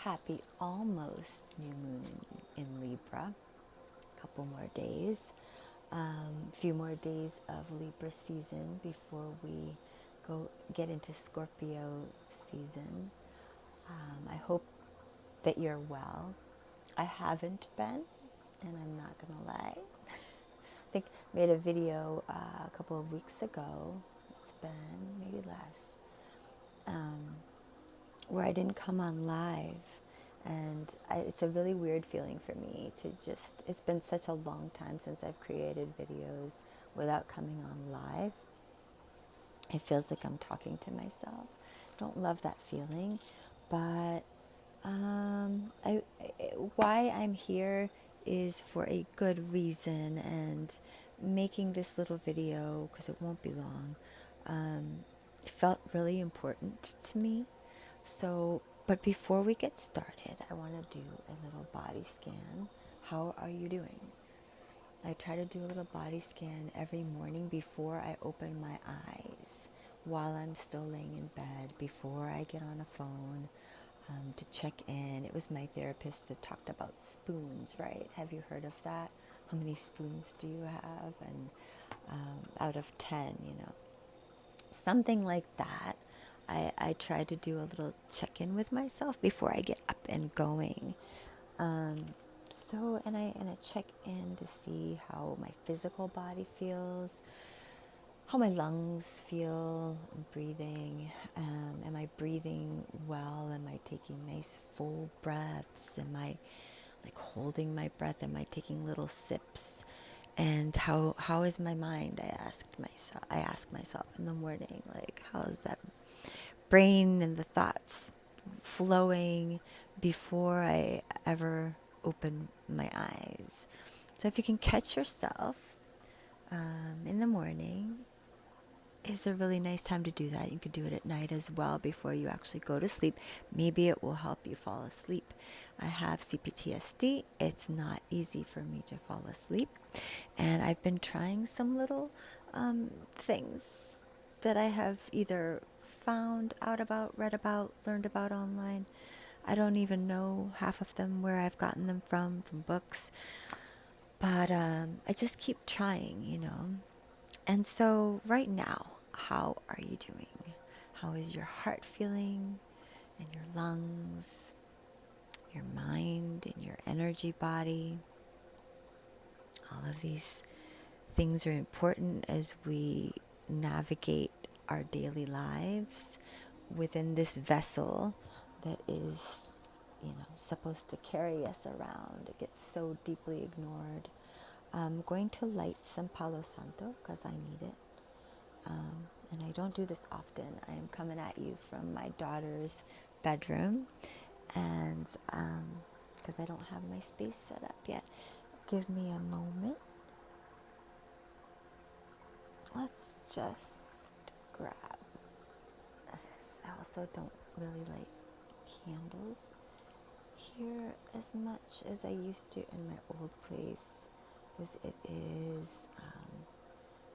happy almost new moon in Libra. A couple more days, few more days of Libra season before we get into Scorpio season. I hope that you're well. I haven't been, and I'm not gonna lie. I think I made a video a couple of weeks ago. It's been maybe less, where I didn't come on live. And it's a really weird feeling for me to just, it's been such a long time since I've created videos without coming on live. It feels like I'm talking to myself. Don't love that feeling, but why I'm here is for a good reason, and making this little video, because it won't be long, felt really important to me. So, but before we get started, I want to do a little body scan. How are you doing? I try to do a little body scan every morning before I open my eyes, while I'm still laying in bed, before I get on a phone, to check in. It was my therapist that talked about spoons, right? Have you heard of that? How many spoons do you have? And out of 10, something like that. I try to do a little check-in with myself before I get up and going. And I check in to see how my physical body feels, how my lungs feel, breathing. Am I breathing well? Am I taking nice full breaths? Am I like holding my breath? Am I taking little sips? And how is my mind? I ask myself in the morning, like, how is that brain and the thoughts flowing before I ever open my eyes? So if you can catch yourself in the morning, is a really nice time to do that. You could do it at night as well before you actually go to sleep. Maybe it will help you fall asleep. I have CPTSD. It's not easy for me to fall asleep. And I've been trying some little things that I have either found out about, read about, learned about online. I don't even know half of them where I've gotten them from books. But I just keep trying. And so right now, how are you doing? How is your heart feeling, and your lungs, your mind, and your energy body? All of these things are important as we navigate our daily lives within this vessel that is, supposed to carry us around. It gets so deeply ignored. I'm going to light some Palo Santo because I need it. And I don't do this often. I am coming at you from my daughter's bedroom, and because I don't have my space set up yet. Give me a moment. Let's just grab this. I also don't really like candles here as much as I used to in my old place, because it is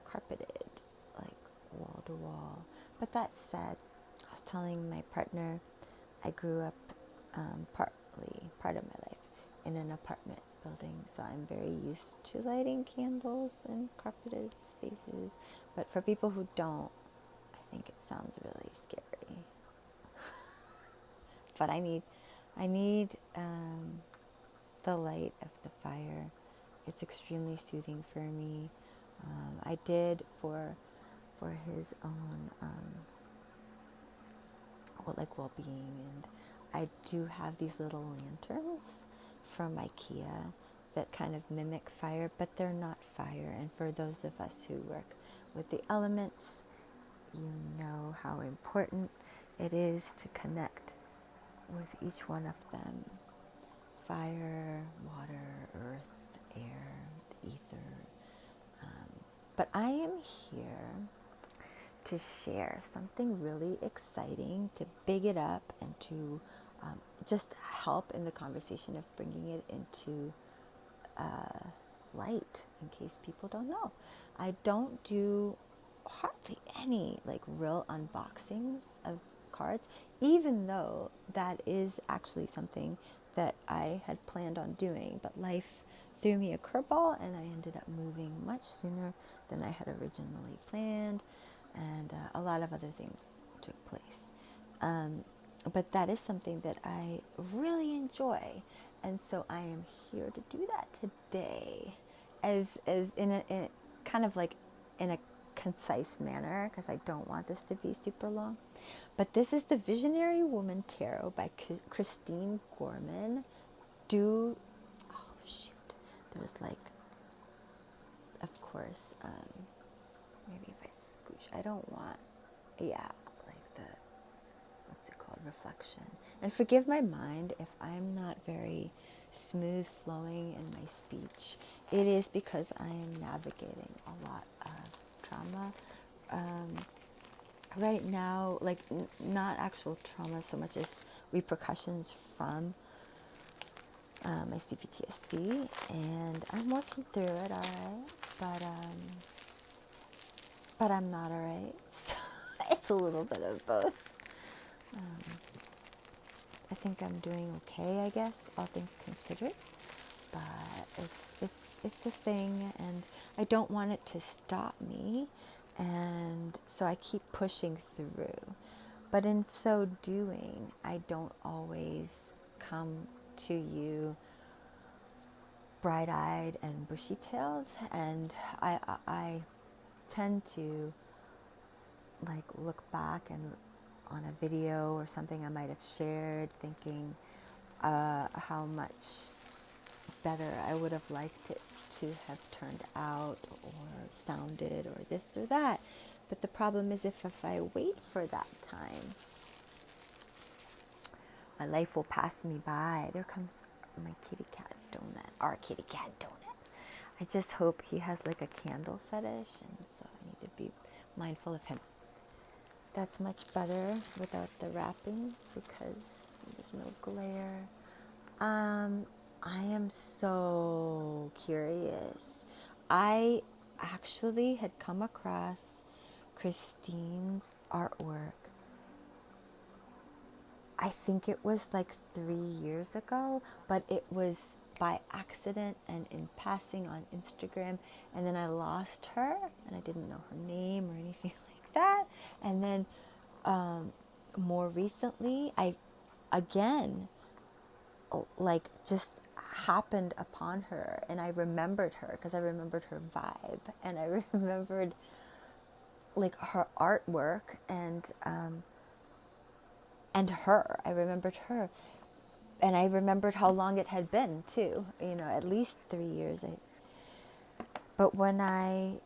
carpeted, like wall to wall. But that said, I was telling my partner, I grew up part of my life in an apartment building, so I'm very used to lighting candles in carpeted spaces. But for people who don't, I think it sounds really scary. But I need the light of the fire. It's extremely soothing for me. I did for his own well-being, and I do have these little lanterns from IKEA that kind of mimic fire, but they're not fire. And for those of us who work with the elements, you know how important it is to connect with each one of them. Fire, water, earth, air, the ether. But I am here to share something really exciting, to big it up, and to just help in the conversation of bringing it into light, in case people don't know. I don't do hardly any real unboxings of cards, even though that is actually something that I had planned on doing. But life threw me a curveball, and I ended up moving much sooner than I had originally planned, and a lot of other things took place. But that is something that I really enjoy, and so I am here to do that today, as in a kind of like in a concise manner, because I don't want this to be super long. But this is the Visionary Woman Tarot by Kristine Gorman. Oh shoot, there was like, of course, maybe if I scooch, I don't want, yeah, like the, what's it called, reflection. And forgive my mind if I'm not very smooth flowing in my speech. It is because I am navigating a lot of trauma right now, like not actual trauma so much as repercussions from my CPTSD, and I'm working through it, all right, but I'm not all right, so it's a little bit of both. I think I'm doing okay, I guess, all things considered, but it's a thing, and I don't want it to stop me, and so I keep pushing through. But in so doing, I don't always come to you bright-eyed and bushy-tailed, and I tend to like look back and on a video or something I might have shared, thinking how much better I would have liked it to have turned out or sounded or this or that. But the problem is if I wait for that time, my life will pass me by. There comes my kitty cat Donut, our kitty cat Donut. I just hope he has like a candle fetish, and so I need to be mindful of him. That's much better without the wrapping because there's no glare. I am so curious. I actually had come across Kristine's artwork. I think it was like 3 years ago, but it was by accident and in passing on Instagram, and then I lost her and I didn't know her name or anything like that. And then more recently, I again like just happened upon her, and I remembered her because I remembered her vibe, and I remembered like her artwork, and her. I remembered her, and I remembered how long it had been too. You know, at least 3 years. But when I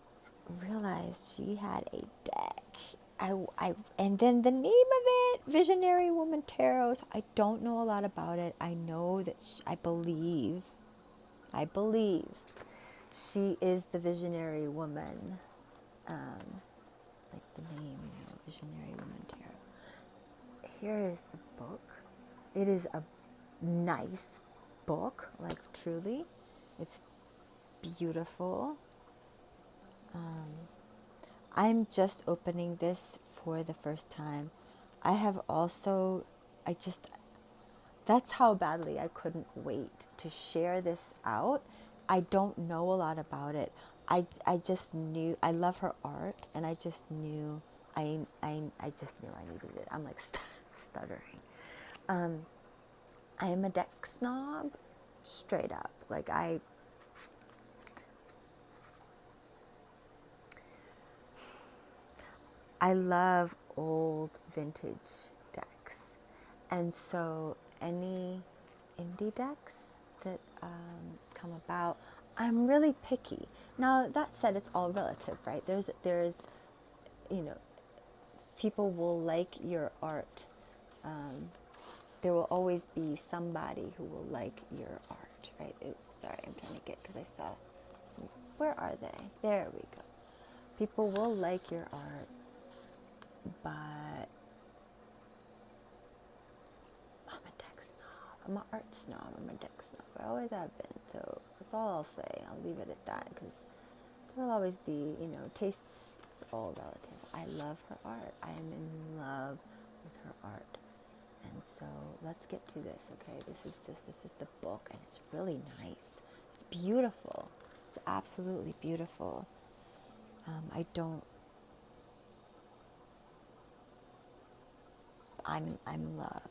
realized she had a deck, and then the name of it, Visionary Woman Tarot. So I don't know a lot about it. I know that I believe she is the visionary woman, like the name, you know, Visionary Woman Tarot. Here is the book. It is a nice book, like truly. It's beautiful. I'm just opening this for the first time. That's how badly I couldn't wait to share this out. I don't know a lot about it. I just knew, I love her art, and I just knew, I just knew I needed it. I'm like stuttering. I am a deck snob, straight up. Like I love old vintage decks, and so any indie decks that come about, I'm really picky. Now that said, it's all relative, right? There's you know, people will like your art. There will always be somebody who will like your art, right? Sorry, I'm trying to get, because I saw some, where are they? There we go. People will like your art, but I'm a deck snob. I'm an art snob. I'm a deck snob. I always have been. So that's all I'll say. I'll leave it at that, because there will always be, you know, tastes. It's all relative. I love her art. I am in love with her art. And so let's get to this, okay? This is the book, and it's really nice. It's beautiful. It's absolutely beautiful. I'm in love.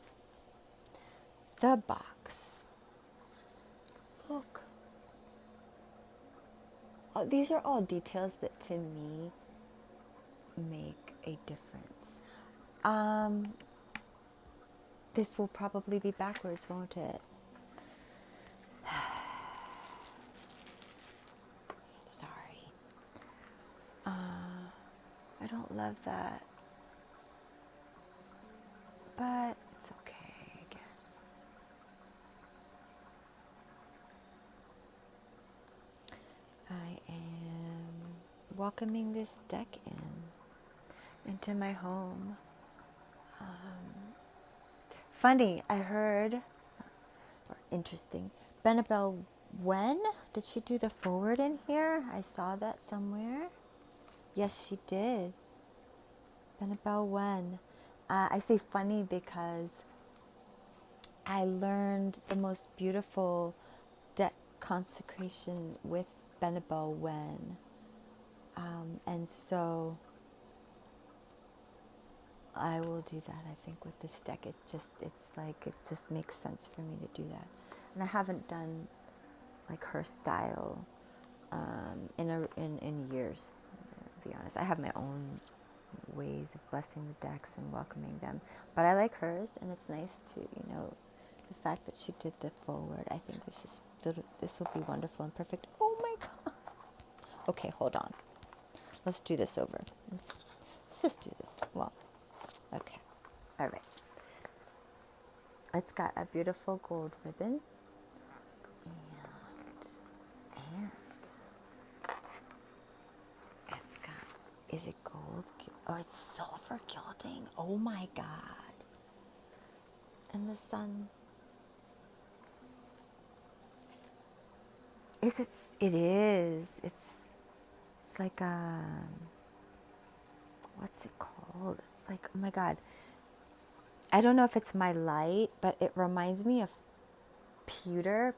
The box. Look. Oh, these are all details that to me make a difference. This will probably be backwards, won't it? Sorry. I don't love that. But it's okay, I guess. I am welcoming this deck into my home. Funny, I heard, or interesting, Benebell Wen, did she do the forward in here? I saw that somewhere. Yes, she did. Benebell Wen. I say funny because I learned the most beautiful deck consecration with Benebell Wen. And so I will do that, I think, with this deck. It just makes sense for me to do that. And I haven't done like her style in years, to be honest. I have my own ways of blessing the decks and welcoming them, but I like hers, and it's nice to, the fact that she did the forward. I think this will be wonderful and perfect. Oh my god. Okay, hold on. Let's do this over. Let's just do this. Well, okay. All right. It's got a beautiful gold ribbon. And it's got, is it gold? Oh, it's silver gilding. Oh my god. And the sun. It is. It's like what's it called? It's like, oh my god. I don't know if it's my light, but it reminds me of pewter.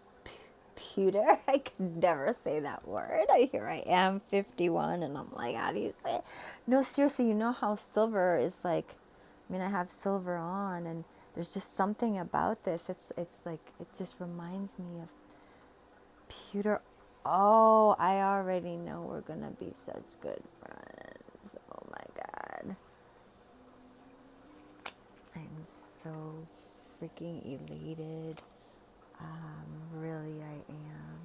Pewter? I can never say that word. Here I am, 51, and I'm like, how do you say it? No, seriously, you know how silver is like, I have silver on, and there's just something about this. It's like, it just reminds me of pewter. Oh, I already know we're going to be such good friends. Oh my god. I'm so freaking elated. Really, I am.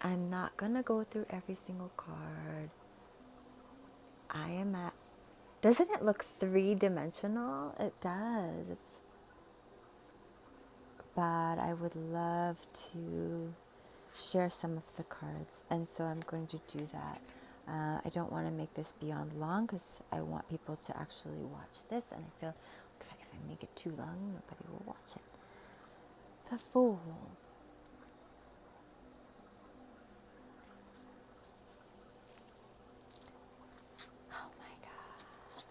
I'm not going to go through every single card. I am at... Doesn't it look three-dimensional? It does. But I would love to share some of the cards, and so I'm going to do that. I don't want to make this beyond long because I want people to actually watch this, and I feel like if I make it too long, nobody will watch it. The Fool. Oh my god.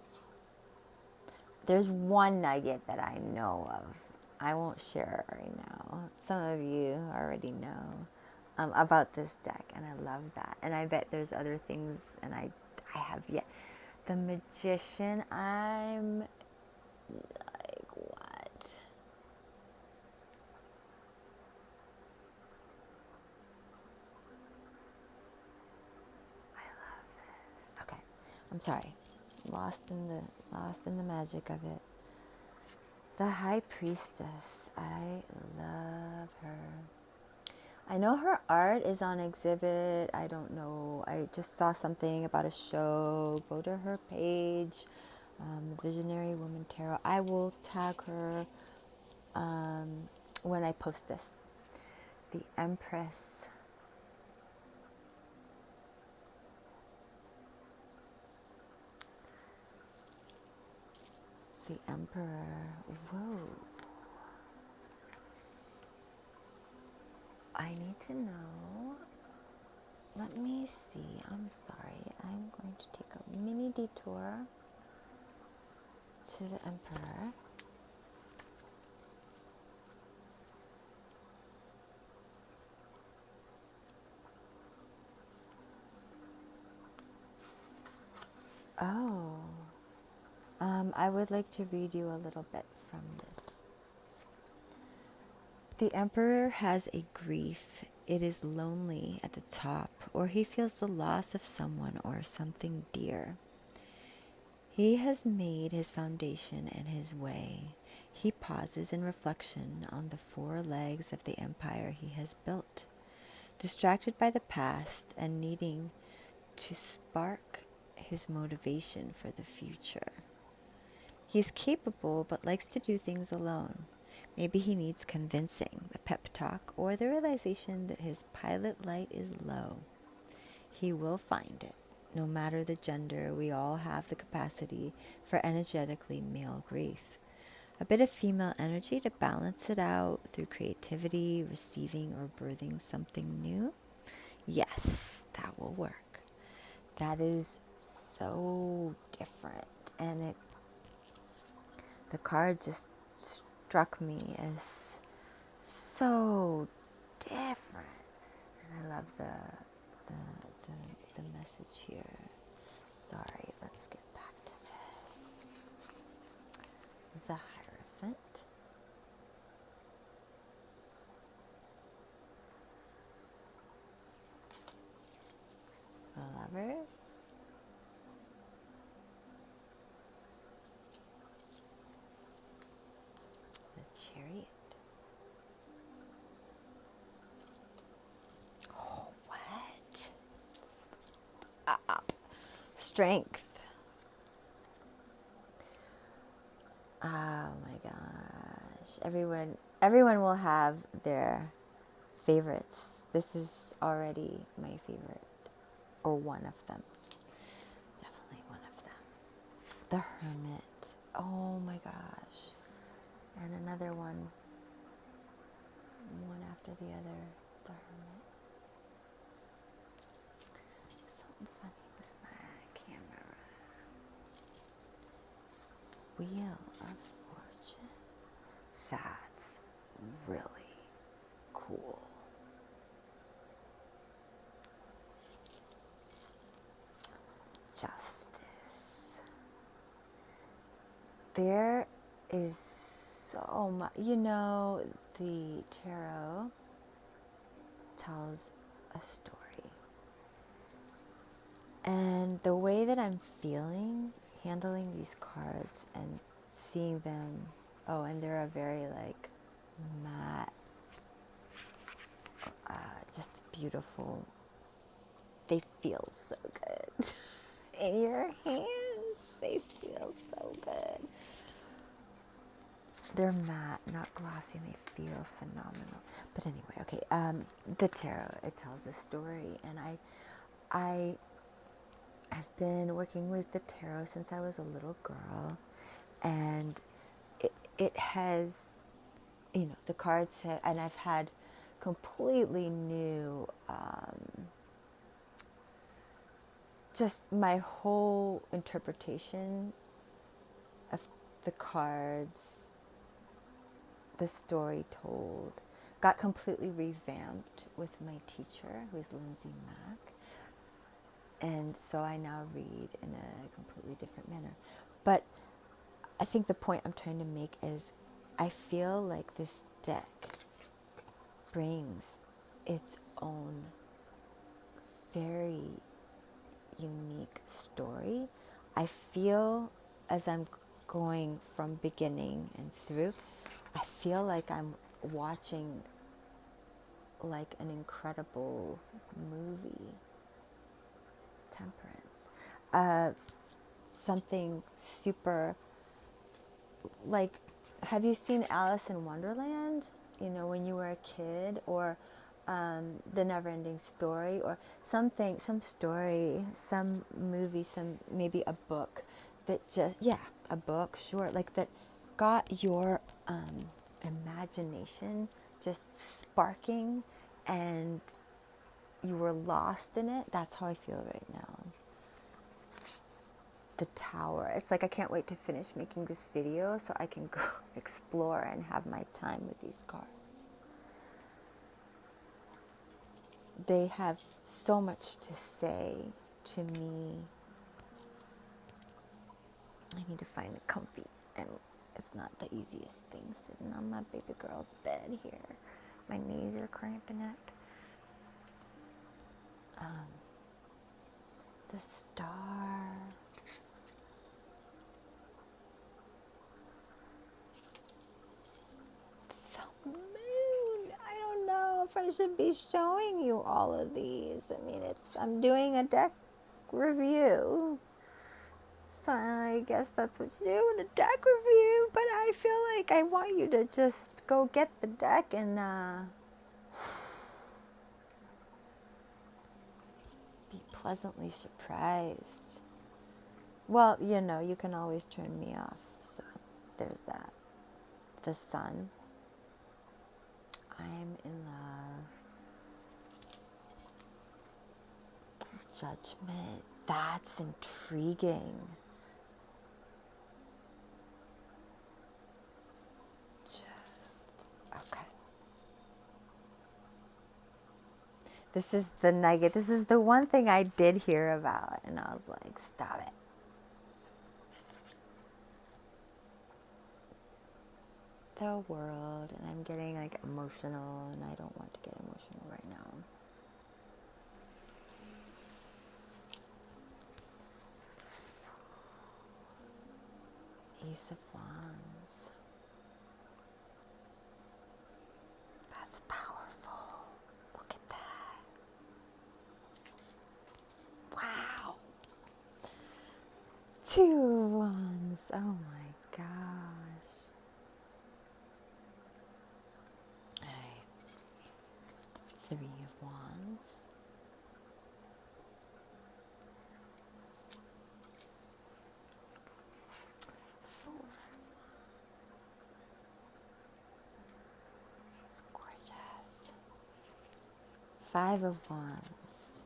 There's one nugget that I know of. I won't share it right now. Some of you already know about this deck, and I love that. And I bet there's other things, and I have yet. The Magician, I'm like, what? I love this. Okay, I'm sorry. Lost in the magic of it. The High Priestess. I love her. I know her art is on exhibit. I don't know. I just saw something about a show. Go to her page, the Visionary Woman Tarot. I will tag her when I post this. The Empress. The Emperor. Whoa. I need to know. Let me see. I'm sorry. I'm going to take a mini detour to the Emperor. Oh, I would like to read you a little bit from this. The Emperor has a grief. It is lonely at the top, or he feels the loss of someone or something dear. He has made his foundation and his way. He pauses in reflection on the 4 legs of the empire he has built, distracted by the past and needing to spark his motivation for the future. He's capable but likes to do things alone. Maybe he needs convincing, a pep talk, or the realization that his pilot light is low. He will find it. No matter the gender, we all have the capacity for energetically male grief. A bit of female energy to balance it out through creativity, receiving, or birthing something new. Yes, that will work. That is so different. And the card just struck me as so different. And I love the message here. Sorry, let's get back to this. The Hierophant. The Lovers. The Chariot. Oh, what? Strength. Oh my gosh. Everyone will have their favorites. This is already my favorite, or one of them. Definitely one of them. The Hermit. Oh my gosh. And another one after the other. The Hermit. Something funny with my camera. Wheel of Fortune. That's really cool. Justice. There is so much. The tarot tells a story. And the way that I'm feeling handling these cards and seeing them, and they're a very matte, just beautiful. They feel so good. In your hands, they feel so good. They're matte, not glossy, and they feel phenomenal. But anyway, okay, the tarot, it tells a story, and I have been working with the tarot since I was a little girl, and it has, the cards have, and I've had completely new, just my whole interpretation of the cards, the story told, got completely revamped with my teacher, who is Lindsay Mack. And so I now read in a completely different manner. But I think the point I'm trying to make is I feel like this deck brings its own very unique story. I feel as I'm going from beginning and through, I feel like I'm watching like an incredible movie. Temperance. Something super, have you seen Alice in Wonderland? When you were a kid, or The Never-Ending Story, or something, some story, some movie, maybe a book that a book, sure, that got your imagination just sparking, and you were lost in it. That's how I feel right now. the tower. It's like I can't wait to finish making this video so I can go explore and have my time with these cards. They have so much to say to me. I need to find a comfy, and it's not the easiest thing sitting on my baby girl's bed here. My knees are cramping up. The star. The moon. I don't know if I should be showing you all of these. I mean, I'm doing a deck review. So I guess that's what you do in a deck review. But I feel like I want you to just go get the deck and be pleasantly surprised. Well, you know, you can always turn me off. So there's that. The sun. I'm in love. Judgment. That's intriguing. Okay. This is the nugget. This is the one thing I did hear about, and I was like, stop it. The world, and I'm getting like emotional, and I don't want to get emotional right now. Ace of Wands. That's powerful. Look at that. Wow. Two of Wands. Oh my gosh. Three of Wands. Four of Wands. It's gorgeous. Five of Wands.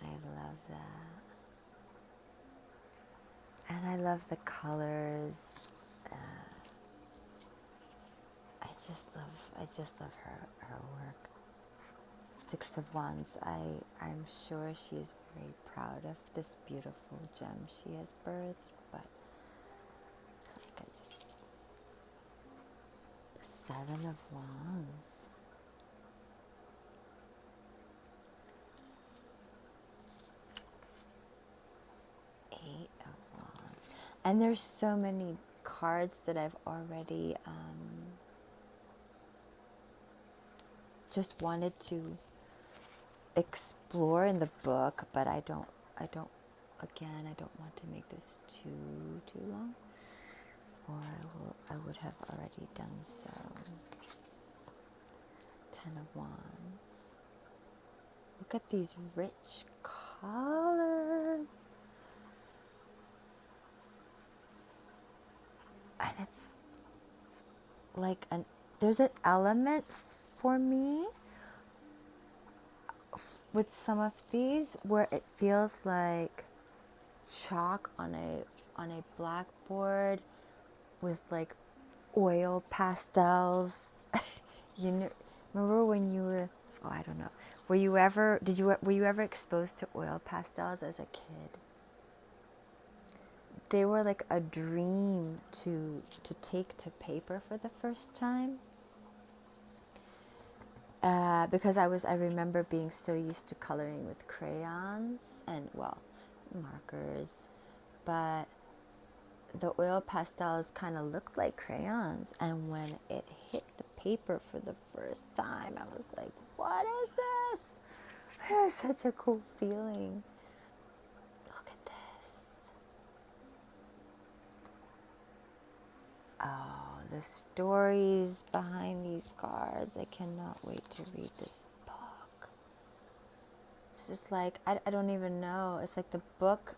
I love that. And I love the colors. I just love her work. Six of Wands. I'm sure she is very proud of this beautiful gem she has birthed, but it's like Seven of Wands. Eight of Wands. And there's so many cards that I've already just wanted to explore in the book, but I don't want to make this too long, or I would have already done so. Ten of Wands. Look at these rich colors. And it's like there's an element for me with some of these where it feels like chalk on a blackboard with like oil pastels. You know, remember when you were, I don't know, were you ever exposed to oil pastels as a kid? They were like a dream to take to paper for the first time. Because I remember being so used to coloring with crayons and, well, markers, but the oil pastels kind of looked like crayons, and when it hit the paper for the first time, I was like, what is this? It was such a cool feeling. Look at this. Oh, the stories behind these cards. I cannot wait to read this book. It's just like, I don't even know. It's like the book,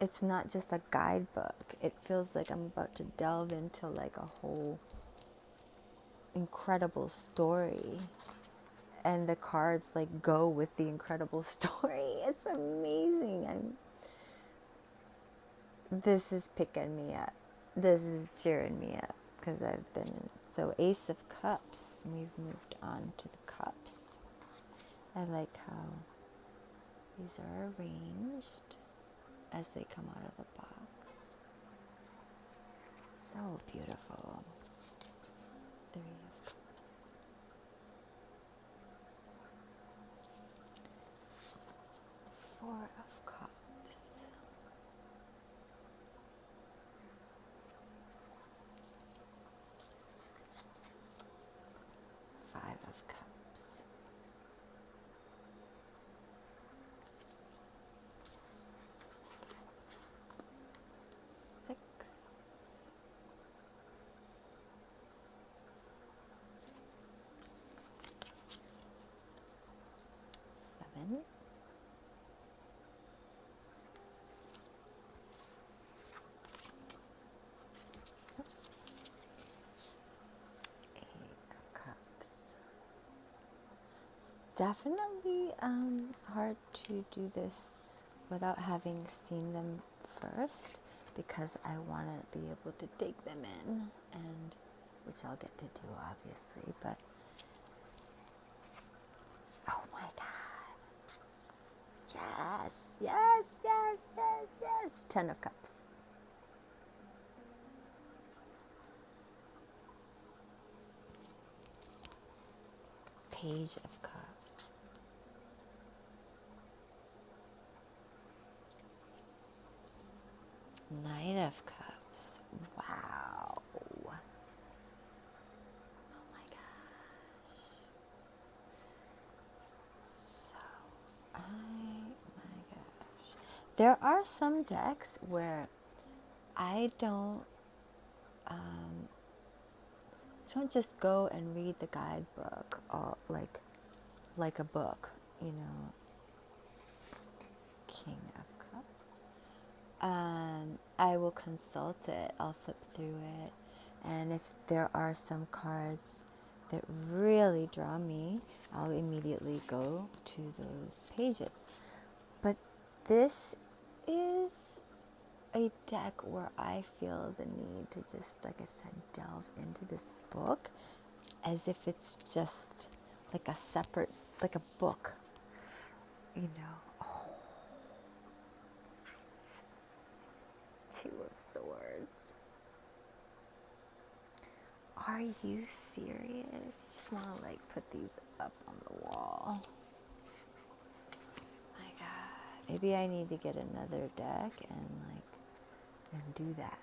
it's not just a guidebook. It feels like I'm about to delve into like a whole incredible story. and the cards like go with the incredible story. It's amazing. This is picking me up. This is cheering me up because I've been so Ace of Cups. We've moved on to the cups. I like how these are arranged as they come out of the box. So beautiful. 3 of Cups. 4 of Cups. 5 of Cups. 6. 7. 8 of Cups. It's definitely hard to do this without having seen them first, because I want to be able to take them in, and which I'll get to do obviously, but oh my god, yes, yes, yes, yes, yes. 10 of Cups. Page of Cups. Knight of Cups. Wow. Oh my gosh. So, my gosh. There are some decks where I don't just go and read the guidebook all, like a book, you know. King of Cups. I will consult it, I'll flip through it, and if there are some cards that really draw me, I'll immediately go to those pages. But this is a deck where I feel the need to just, like I said, delve into this book as if it's just like a separate, like a book, you know. Oh, 2 of Swords. Are you serious? You just want to like put these up on the wall. My god. Maybe I need to get another deck and do that.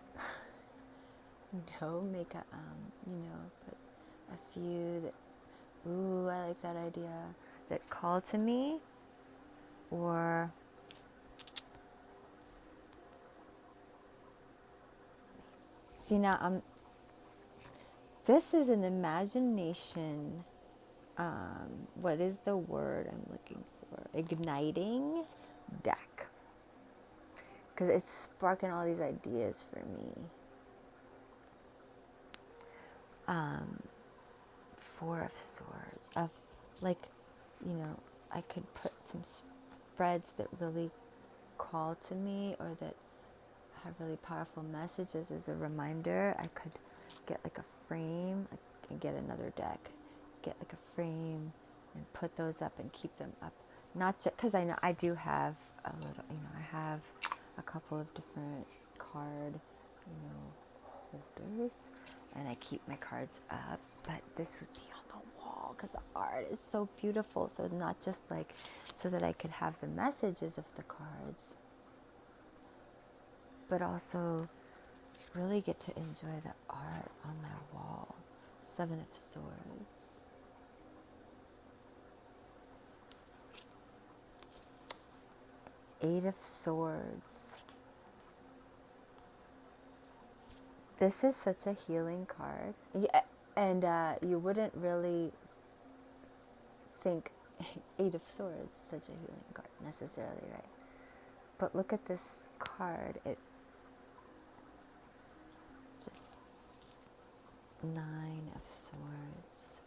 You know, make a put a few that, ooh, I like that idea, that call to me, or see now this is an imagination, what is the word I'm looking for? Igniting deck. Because it's sparking all these ideas for me. 4 of Swords. Of, like, you know, I could put some spreads that really call to me, or that have really powerful messages as a reminder. I could get like a frame, and get another deck, get like a frame and put those up and keep them up. Not just because I know I do have a little, you know, I have a couple of different card, holders, and I keep my cards up, but this would be on the wall because the art is so beautiful. So not just like so that I could have the messages of the cards, but also really get to enjoy the art on my wall. 7 of Swords. 8 of Swords. This is such a healing card. Yeah, and you wouldn't really think 8 of Swords is such a healing card necessarily, right? But look at this card. It just 9 of Swords.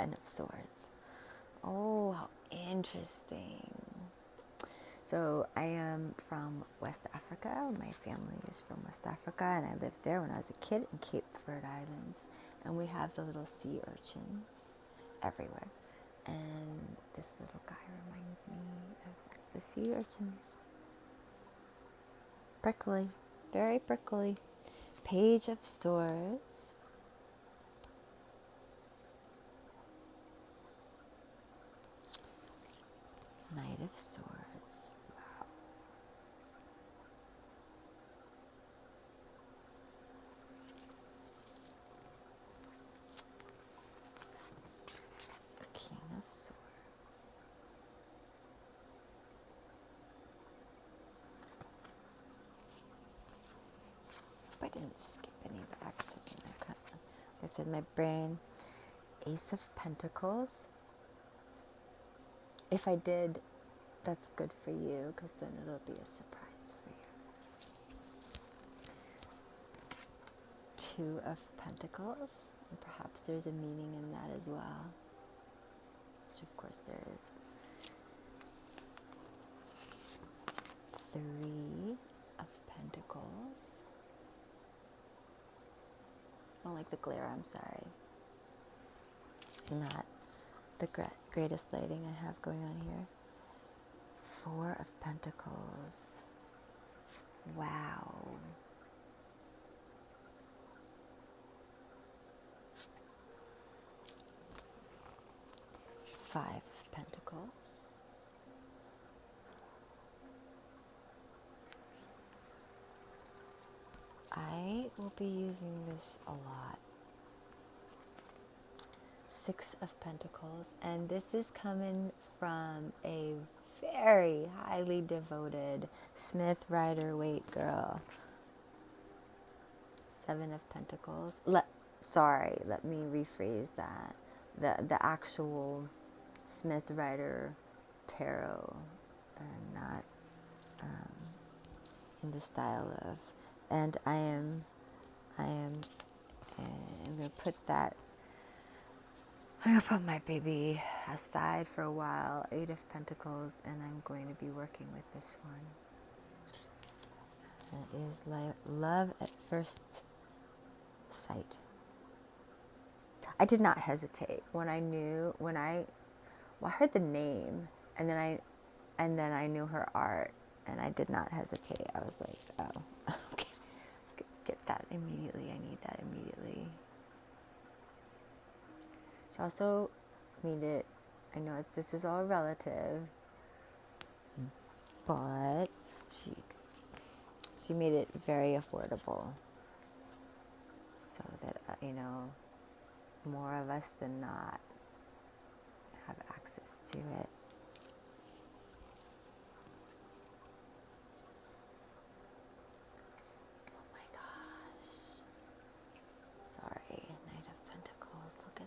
Ten of Swords. Oh, how interesting. So I am from West Africa. My family is from West Africa, and I lived there when I was a kid in Cape Verde Islands. And we have the little sea urchins everywhere. And this little guy reminds me of the sea urchins. Prickly, very prickly. Page of Swords. Knight of Swords. Wow. The King of Swords. I didn't skip any by accident. Like I said, my brain. Ace of Pentacles. If I did, that's good for you, because then it'll be a surprise for you. Two of Pentacles. And perhaps there's a meaning in that as well. Which of course there is. Three of Pentacles. I don't like the glare, I'm sorry. Not the greatest lighting I have going on here. Four of Pentacles. Wow. Five of Pentacles. I will be using this a lot. Six of Pentacles, and this is coming from a very highly devoted Smith Rider-Waite girl. Seven of Pentacles. Let me rephrase that. The actual Smith Rider tarot, and not in the style of. And I'm gonna put that. I'm going to put my baby aside for a while, Eight of Pentacles, and I'm going to be working with this one. It is like love at first sight. I did not hesitate when I heard the name, and then I knew her art, and I did not hesitate. I was like, oh, okay, get that immediately. I need that immediately. She also made it, I know this is all relative, but she made it very affordable, so that, more of us than not have access to it. Oh my gosh. Sorry, Knight of Pentacles, look at that.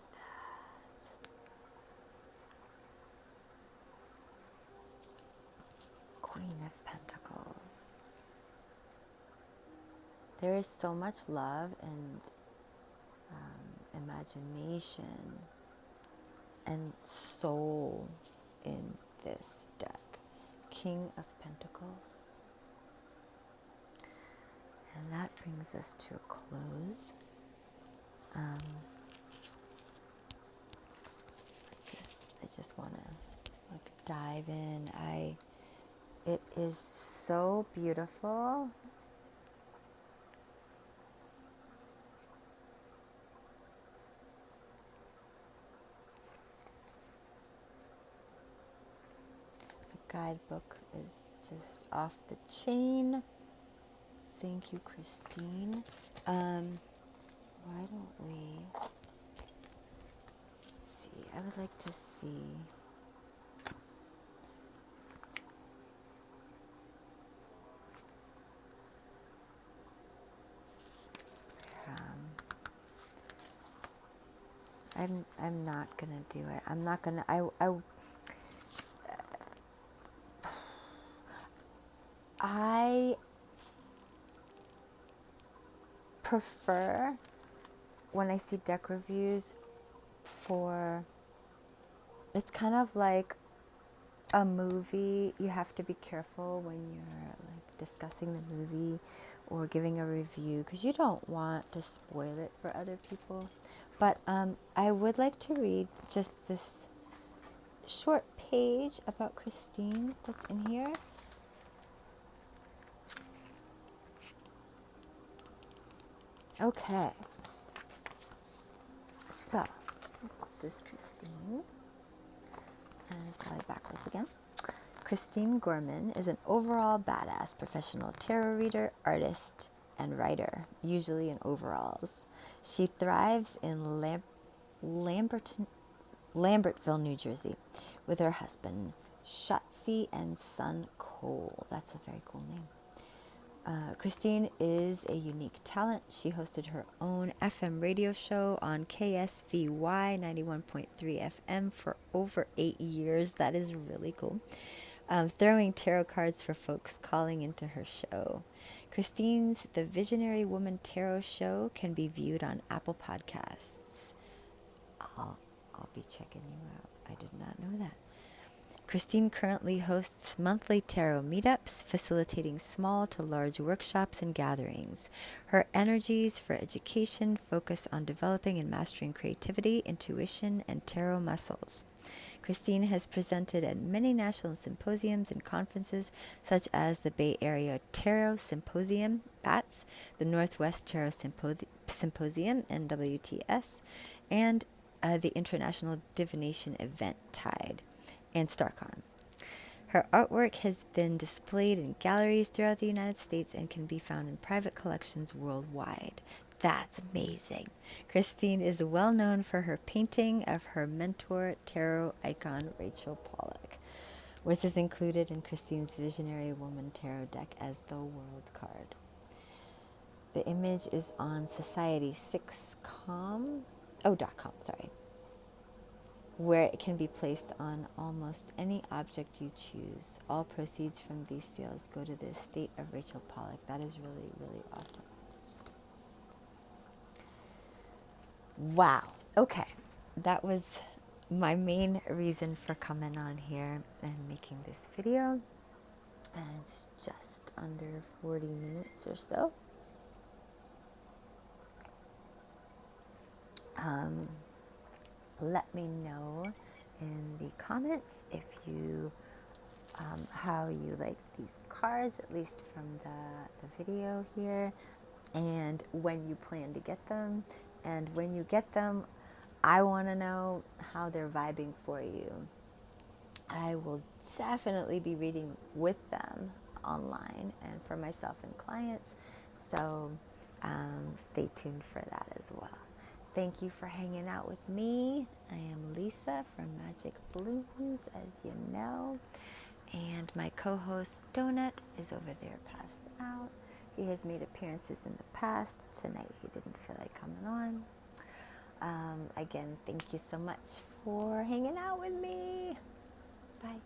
Queen of Pentacles. There is so much love and imagination and soul in this deck. King of Pentacles. And that brings us to a close. I just want to dive in. It is so beautiful. The guidebook is just off the chain. Thank you, Kristine. Why don't we see? I would like to see. I'm not gonna do it. I'm not gonna. I prefer when I see deck reviews for it's kind of like a movie. You have to be careful when you're like discussing the movie or giving a review, because you don't want to spoil it for other people. But I would like to read just this short page about Kristine that's in here. Okay, so this is Kristine, and it's probably backwards again. Kristine Gorman is an overall badass professional tarot reader, artist, and writer, usually in overalls. She thrives in Lambertville, New Jersey, with her husband, Shotzi, and son, Cole. That's a very cool name. Kristine is a unique talent. She hosted her own FM radio show on KSVY 91.3 FM for over 8 years. That is really cool. Throwing tarot cards for folks calling into her show. Kristine's The Visionary Woman Tarot Show can be viewed on Apple Podcasts. I'll be checking you out. I did not know that. Kristine currently hosts monthly tarot meetups, facilitating small to large workshops and gatherings. Her energies for education focus on developing and mastering creativity, intuition, and tarot muscles. Kristine has presented at many national symposiums and conferences, such as the Bay Area Tarot Symposium, BATS, the Northwest Tarot Symposium, NWTS, and the International Divination Event, TIDE, and StarCon. Her artwork has been displayed in galleries throughout the United States and can be found in private collections worldwide. That's amazing. Kristine is well known for her painting of her mentor, tarot icon Rachel Pollack, which is included in Kristine's Visionary Woman Tarot deck as the World card. The image is on Society6.com, where it can be placed on almost any object you choose. All proceeds from these sales go to the estate of Rachel Pollack. That is really, really awesome. Wow. Okay. That was my main reason for coming on here and making this video. And it's just under 40 minutes or so. Let me know in the comments if you how you like these cards, at least from the video here, and when you plan to get them. And when you get them, I want to know how they're vibing for you. I will definitely be reading with them online and for myself and clients, so stay tuned for that as well. Thank you for hanging out with me. I am Lisa from Magikblooms, as you know. And my co-host Donut is over there passed out. He has made appearances in the past. Tonight he didn't feel like coming on. Again, thank you so much for hanging out with me. Bye.